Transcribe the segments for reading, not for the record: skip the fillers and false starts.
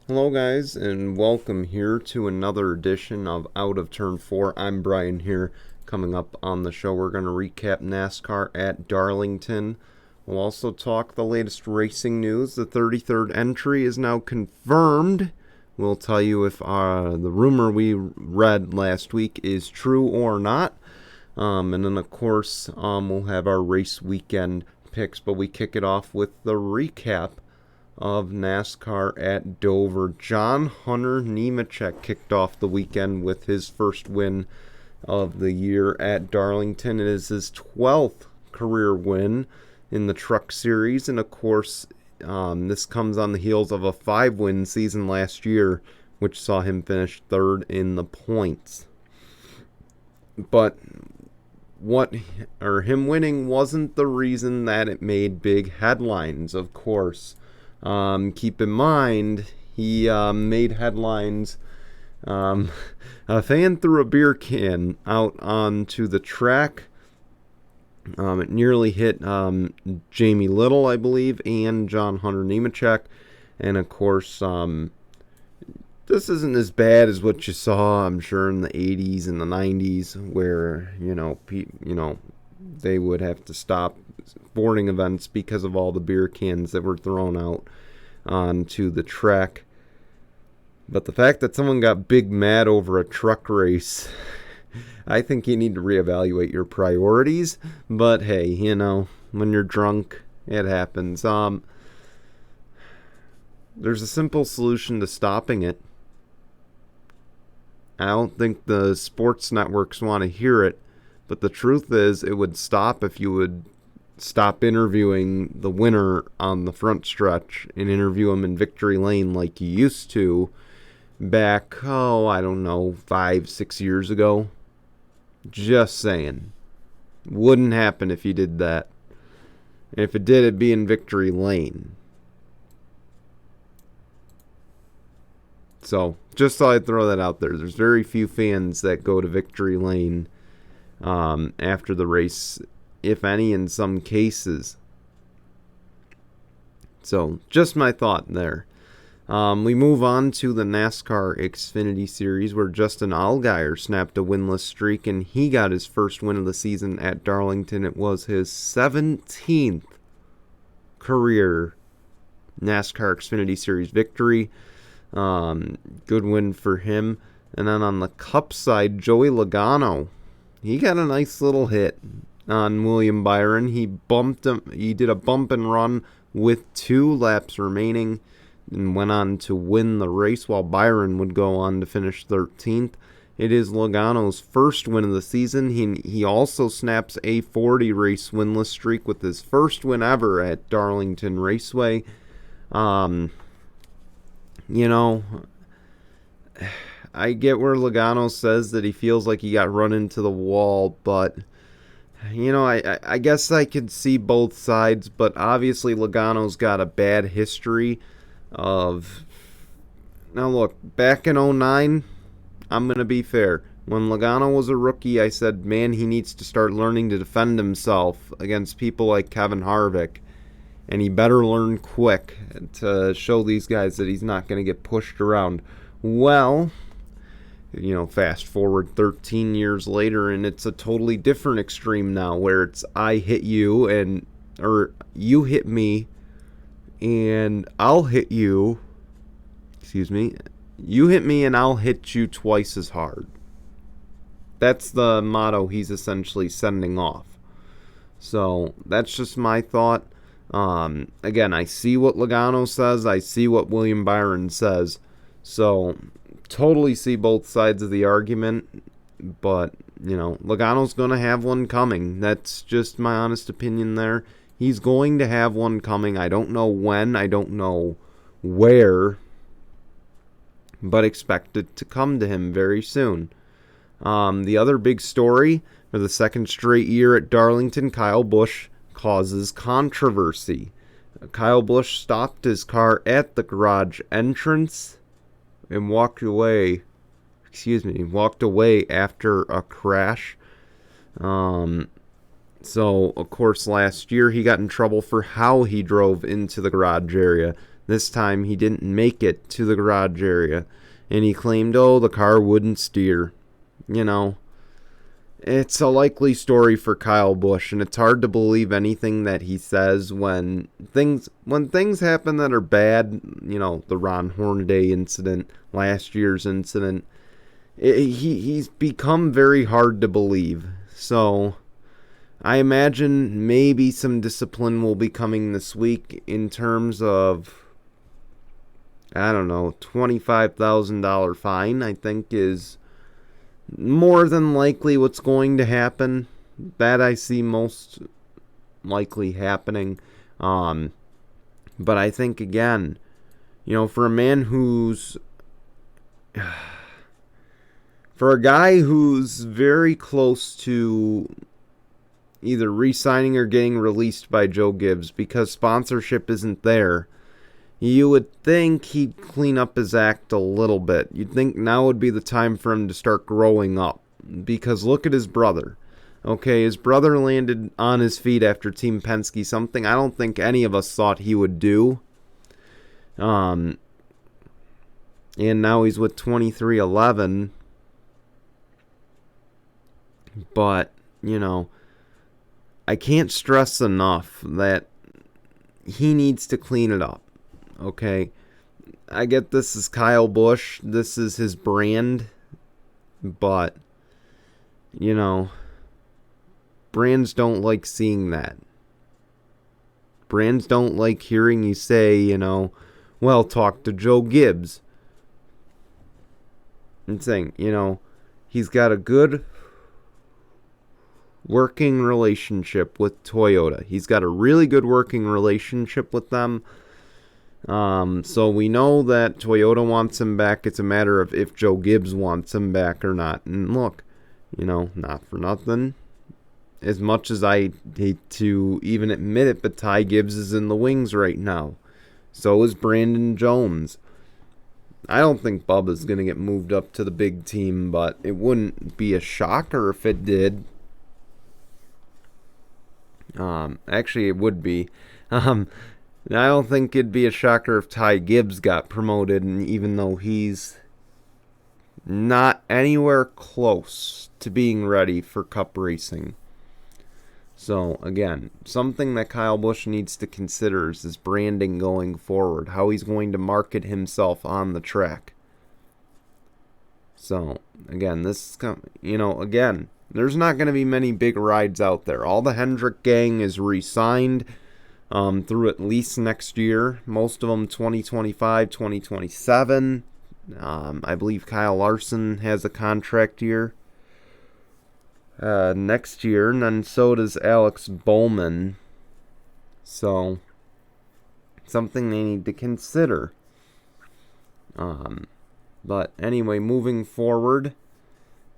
Hello guys, and welcome here to another edition of Out of Turn 4. I'm Brian here. Coming up on the show, we're going to recap NASCAR at Darlington. We'll also talk the latest racing news. The 33rd entry is now confirmed. We'll tell you if the rumor we read last week is true or not. And then, of course, we'll have our race weekend picks, but we kick it off with the recap of NASCAR at Dover. John Hunter Nemechek kicked off the weekend with his first win of the year at Darlington. It is his 12th career win in the Truck Series, and of course, this comes on the heels of a 5-win season last year, which saw him finish third in the points. But him winning wasn't the reason that it made big headlines, of course. Keep in mind, he made headlines. A fan threw a beer can out onto the track. It nearly hit Jamie Little, I believe, and John Hunter Nemechek. And of course, this isn't as bad as what you saw, I'm sure, in the 80s and the 90s, where they would have to stop sporting events because of all the beer cans that were thrown out onto the track. But the fact that someone got big mad over a truck race, I think you need to reevaluate your priorities. But hey, when you're drunk, it happens. There's a simple solution to stopping it. I don't think the sports networks want to hear it, but the truth is it would stop if you would stop interviewing the winner on the front stretch and interview him in victory lane like you used to back, 5-6 years ago. Just saying. Wouldn't happen if you did that. If it did, it'd be in victory lane. So, just thought I'd throw that out there. There's very few fans that go to victory lane after the race, if any, in some cases. So, just my thought there. We move on to the NASCAR Xfinity Series, where Justin Allgaier snapped a winless streak, and he got his first win of the season at Darlington. It was his 17th career NASCAR Xfinity Series victory. Good win for him. And then on the Cup side, Joey Logano, he got a nice little hit on William Byron. He bumped him. He did a bump and run with 2 laps remaining and went on to win the race, while Byron would go on to finish 13th. It is Logano's first win of the season. He also snaps a 40-race winless streak with his first win ever at Darlington Raceway. I get where Logano says that he feels like he got run into the wall, but I guess I could see both sides, but obviously Logano's got a bad history of... Now look, back in 2009, I'm going to be fair. When Logano was a rookie, I said, man, he needs to start learning to defend himself against people like Kevin Harvick, and he better learn quick to show these guys that he's not going to get pushed around. Well, fast forward 13 years later, and it's a totally different extreme now, where it's I hit you, or you hit me, and I'll hit you. You hit me, and I'll hit you twice as hard. That's the motto he's essentially sending off. So that's just my thought. Again, I see what Logano says. I see what William Byron says. So, totally see both sides of the argument. But, Logano's going to have one coming. That's just my honest opinion there. He's going to have one coming. I don't know when. I don't know where. But expect it to come to him very soon. The other big story for the second straight year at Darlington, Kyle Busch causes controversy. Kyle Busch stopped his car at the garage entrance and walked away after a crash. So, of course, last year he got in trouble for how he drove into the garage area. This time he didn't make it to the garage area, and he claimed, oh, the car wouldn't steer. You know, it's a likely story for Kyle Busch, and it's hard to believe anything that he says when things happen that are bad. You know, the Ron Hornaday incident, last year's incident. He's become very hard to believe. So I imagine maybe some discipline will be coming this week in terms of, I don't know, $25,000 fine, I think is more than likely what's going to happen. That I see most likely happening. But I think, again, you know, for a man who's... For a guy who's very close to either re-signing or getting released by Joe Gibbs because sponsorship isn't there, you would think he'd clean up his act a little bit. You'd think now would be the time for him to start growing up. Because look at his brother. Okay, his brother landed on his feet after Team Penske, something I don't think any of us thought he would do. And now he's with 2311. But, you know, I can't stress enough that he needs to clean it up. Okay, I get this is Kyle Busch, this is his brand, but, you know, brands don't like seeing that. Brands don't like hearing you say, you know, well, talk to Joe Gibbs. And saying, you know, he's got a good working relationship with Toyota. He's got a really good working relationship with them. So we know that Toyota wants him back. It's a matter of if Joe Gibbs wants him back or not. And look, you know, not for nothing. As much as I hate to even admit it, but Ty Gibbs is in the wings right now. So is Brandon Jones. I don't think Bubba's going to get moved up to the big team, but it wouldn't be a shocker if it did. Actually, it would be. I don't think it'd be a shocker if Ty Gibbs got promoted, and even though he's not anywhere close to being ready for Cup racing. So, again, something that Kyle Busch needs to consider is his branding going forward, how he's going to market himself on the track. So, again, this is, you know, again, there's not going to be many big rides out there. All the Hendrick gang is re-signed through at least next year. Most of them 2025, 2027. I believe Kyle Larson has a contract year next year, and then so does Alex Bowman. So, something they need to consider. But anyway, moving forward,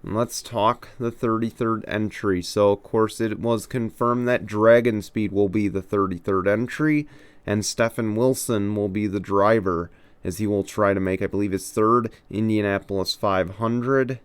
let's talk the 33rd entry. So, of course, it was confirmed that Dragon Speed will be the 33rd entry, and Stephen Wilson will be the driver, as he will try to make, I believe, his third Indianapolis 500.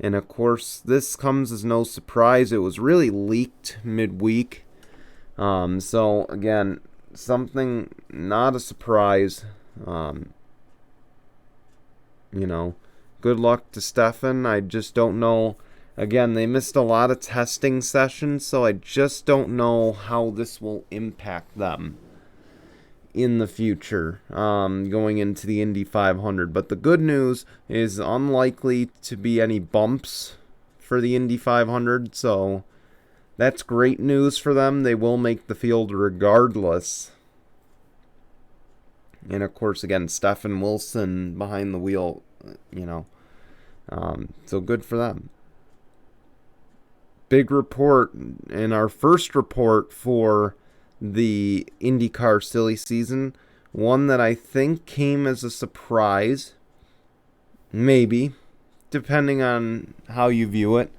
And, of course, this comes as no surprise. It was really leaked midweek. So, again, something not a surprise. You know, good luck to Stefan. I just don't know. Again, they missed a lot of testing sessions, so I just don't know how this will impact them in the future, going into the Indy 500. But the good news is unlikely to be any bumps for the Indy 500, so that's great news for them. They will make the field regardless. And, of course, again, Stephen Wilson behind the wheel, you know. So good for them. Big report, and our first report for the IndyCar silly season. One that I think came as a surprise. Maybe, depending on how you view it.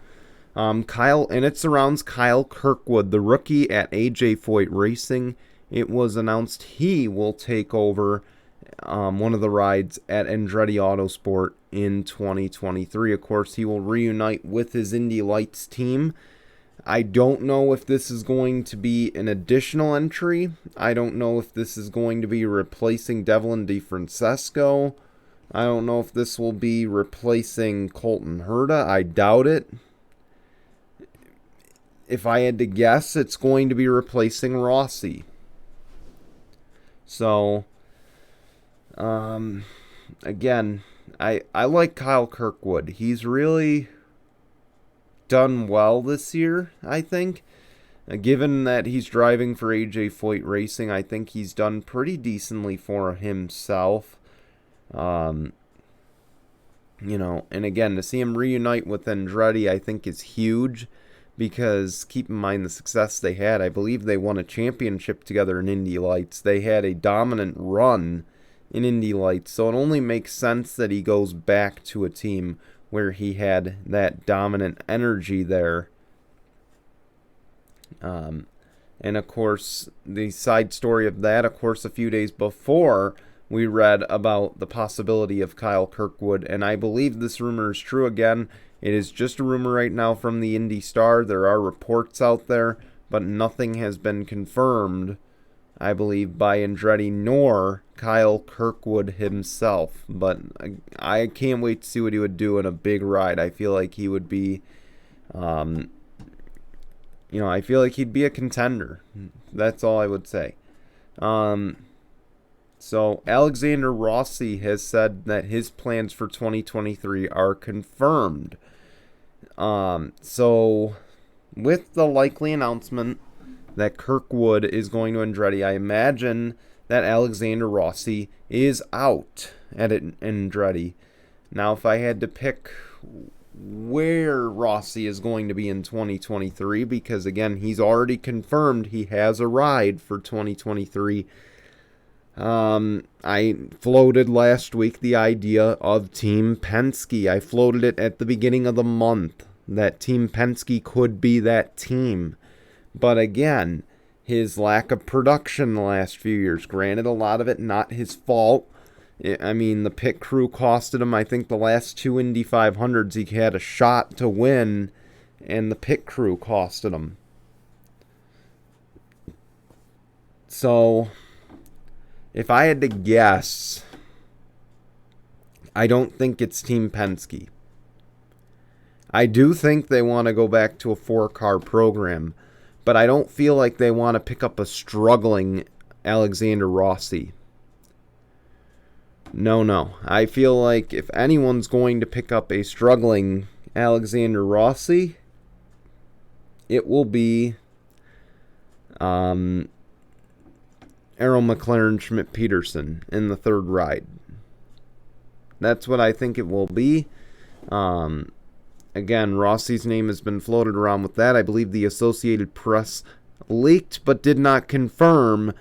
And it surrounds Kyle Kirkwood, the rookie at AJ Foyt Racing. It was announced he will take over one of the rides at Andretti Autosport in 2023. Of course, he will reunite with his Indy Lights team. I don't know if this is going to be an additional entry. I don't know if this is going to be replacing Devlin DeFrancesco. I don't know if this will be replacing Colton Herta. I doubt it. If I had to guess, it's going to be replacing Rossi. So, again, I like Kyle Kirkwood. He's really done well this year, I think. Given that he's driving for AJ Foyt Racing, I think he's done pretty decently for himself. And again, to see him reunite with Andretti, I think is huge, because keep in mind the success they had. I believe they won a championship together in Indy Lights. They had a dominant run in Indy Lights, so it only makes sense that he goes back to a team where he had that dominant energy there. And of course, the side story of that, of course, a few days before, we read about the possibility of Kyle Kirkwood, and I believe this rumor is true again. It is just a rumor right now from the Indy Star. There are reports out there, but nothing has been confirmed, I believe, by Andretti nor Kyle Kirkwood himself. But I can't wait to see what he would do in a big ride. I feel like he would be, I feel like he'd be a contender. That's all I would say. So Alexander Rossi has said that his plans for 2023 are confirmed. So with the likely announcement that Kirkwood is going to Andretti, I imagine that Alexander Rossi is out at Andretti. Now, if I had to pick where Rossi is going to be in 2023, because again, he's already confirmed he has a ride for 2023. I floated last week the idea of Team Penske. I floated it at the beginning of the month that Team Penske could be that team. But again, his lack of production the last few years, granted a lot of it not his fault. I mean, the pit crew costed him, I think the last two Indy 500s he had a shot to win, and the pit crew costed him. So, if I had to guess, I don't think it's Team Penske. I do think they want to go back to a 4-car program, but I don't feel like they want to pick up a struggling Alexander Rossi. No. I feel like if anyone's going to pick up a struggling Alexander Rossi, it will be Arrow McLaren Schmidt Peterson in the third ride. That's what I think it will be. Again, Rossi's name has been floated around with that. I believe the Associated Press leaked but did not confirm,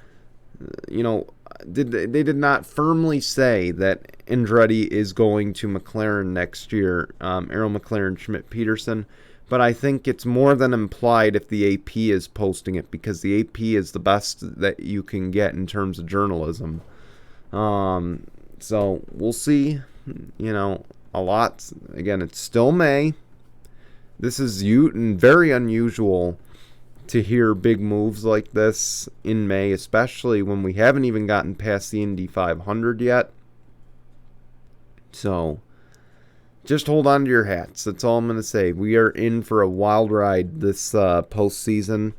they did not firmly say that Andretti is going to McLaren next year, Arrow McLaren Schmidt Peterson. But I think it's more than implied if the AP is posting it, because the AP is the best that you can get in terms of journalism. So we'll see, a lot. Again, it's still May. This is very unusual to hear big moves like this in May, especially when we haven't even gotten past the Indy 500 yet. So just hold on to your hats. That's all I'm going to say. We are in for a wild ride this postseason,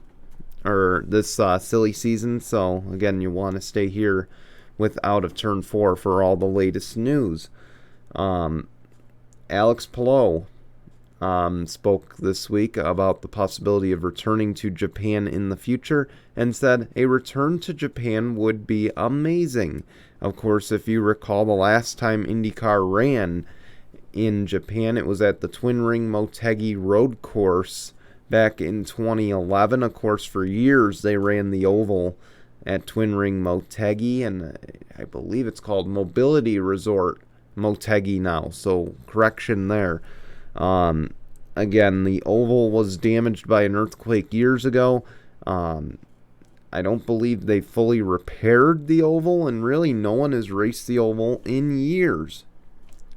or this silly season. So, again, you want to stay here with Out of Turn 4 for all the latest news. Alex Palou spoke this week about the possibility of returning to Japan in the future and said a return to Japan would be amazing. Of course, if you recall, the last time IndyCar ran in Japan, it was at the Twin Ring Motegi Road Course back in 2011. Of course, for years they ran the oval at Twin Ring Motegi, and I believe it's called Mobility Resort Motegi now, so correction there. Again, the oval was damaged by an earthquake years ago. I don't believe they fully repaired the oval, and really no one has raced the oval in years.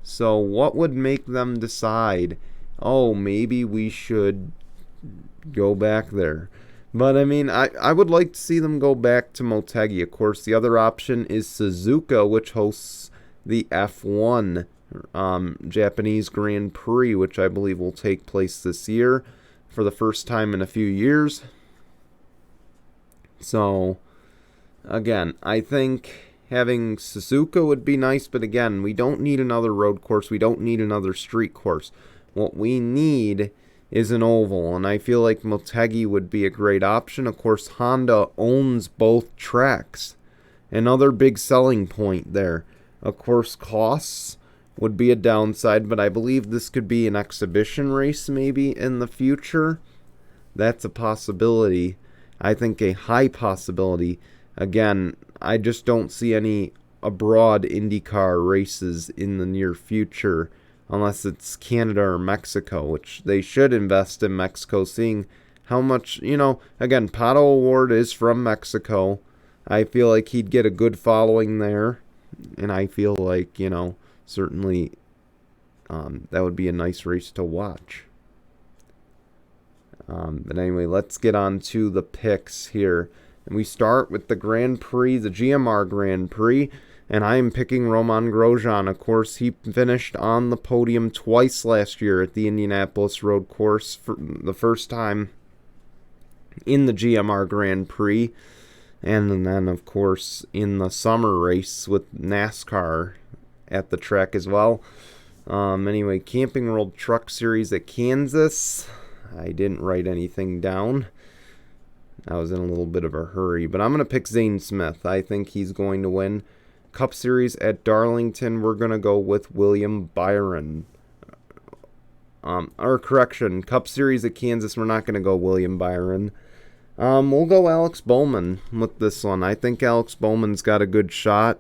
So what would make them decide, maybe we should go back there. But, I mean, I would like to see them go back to Motegi. Of course, the other option is Suzuka, which hosts the F1 Japanese Grand Prix, which I believe will take place this year for the first time in a few years. So, again, I think having Suzuka would be nice, but again, we don't need another road course. We don't need another street course. What we need is an oval, and I feel like Motegi would be a great option. Of course, Honda owns both tracks. Another big selling point there. Of course, costs would be a downside, but I believe this could be an exhibition race maybe in the future. That's a possibility. I think a high possibility. Again, I just don't see any abroad IndyCar races in the near future unless it's Canada or Mexico, which they should invest in Mexico, seeing how much, again, Pato O'Ward is from Mexico. I feel like he'd get a good following there, and I feel like, certainly that would be a nice race to watch. But anyway, let's get on to the picks here. And we start with the Grand Prix, the GMR Grand Prix. And I am picking Romain Grosjean. Of course, he finished on the podium twice last year at the Indianapolis Road Course for the first time in the GMR Grand Prix. And then, of course, in the summer race with NASCAR at the track as well. Anyway, Camping World Truck Series at Kansas. I didn't write anything down. I was in a little bit of a hurry. But I'm going to pick Zane Smith. I think he's going to win. Cup Series at Darlington, we're going to go with William Byron. Cup Series at Kansas, we're not going to go William Byron. We'll go Alex Bowman with this one. I think Alex Bowman's got a good shot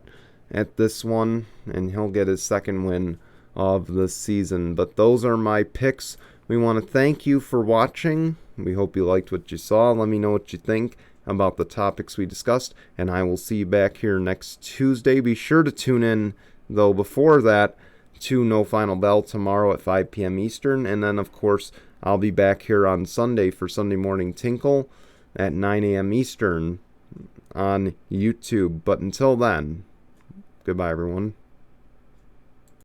at this one, and he'll get his second win of the season. But those are my picks. We want to thank you for watching. We hope you liked what you saw. Let me know what you think about the topics we discussed, and I will see you back here next Tuesday. Be sure to tune in, though, before that, to No Final Bell tomorrow at 5 p.m. Eastern, and then, of course, I'll be back here on Sunday for Sunday Morning Tinkle at 9 a.m. Eastern on YouTube. But until then, goodbye, everyone.